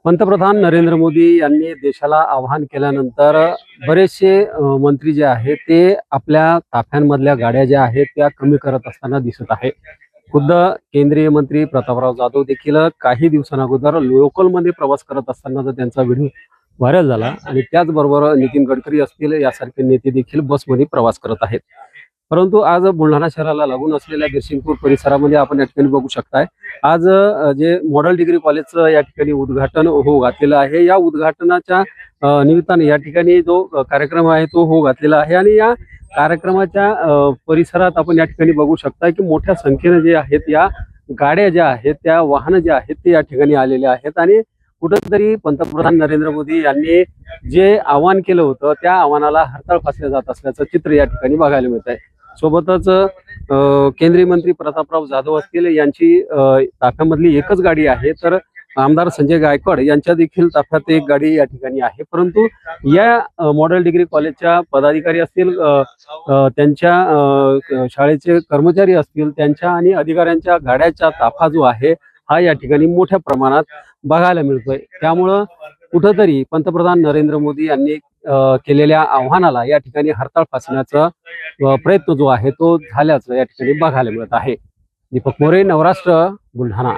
पंतप्रधान नरेंद्र मोदी यांनी देशाला आवाहन केल्यानंतर बरेचसे मंत्री जे आहेत ते आपल्या ताफ्यांमधल्या गाड्या ज्या आहेत त्या कमी करत असताना दिसत आहे। खुद्द केंद्रीय मंत्री प्रतापराव जाधव देखील काही दिवसांअगोदर लोकलमध्ये प्रवास करत असतानाचा त्यांचा व्हिडिओ व्हायरल झाला आणि त्याचबरोबर नितीन गडकरी असतील यासारखे नेते देखील बसमध्ये प्रवास करत आहेत। परंतु आज बुलढाणा शहराला लागून असलेल्या बिरसिंगपूर परिसरामध्ये आपण या ठिकाणी बघू शकताय आज जे मॉडेल डिग्री कॉलेजचं या ठिकाणी उद्घाटन हो घातलेलं आहे। या उद्घाटनाच्या निमित्ताने या ठिकाणी जो कार्यक्रम आहे तो हो घातलेला आहे आणि या कार्यक्रमाच्या परिसरात आपण या ठिकाणी बघू शकता की मोठ्या संख्येने जे आहेत या गाड्या ज्या आहेत त्या वाहनं जे आहेत ते या ठिकाणी आलेले आहेत आणि कुठेतरी पंतप्रधान नरेंद्र मोदी यांनी जे आवाहन केलं होतं त्या आव्हानाला हरताळ फासले जात असल्याचं चित्र या ठिकाणी बघायला मिळत आहे। सोबतच केंद्रीय मंत्री प्रतापराव जाधव असतील यांची ताफ्यामधली एकच गाडी आहे, तर आमदार संजय गायकवाड यांच्या देखील ताफ्यात एक गाडी या ठिकाणी आहे। परंतु या मॉडेल डिग्री कॉलेजच्या पदाधिकारी असतील, त्यांच्या शाळेचे कर्मचारी असतील, त्यांच्या आणि अधिकाऱ्यांच्या गाड्याचा ताफा जो आहे हा या ठिकाणी मोठ्या प्रमाणात बघायला मिळतोय। त्यामुळं कुठंतरी पंतप्रधान नरेंद्र मोदी यांनी केलेल्या आव्हानाला या ठिकाणी हरताळ फासण्याचा प्रयत्न जो आहे तो झाल्याचं या ठिकाणी बघायला मिळत आहे। दीपक मोरे, नवराष्ट्र, बुलढाणा।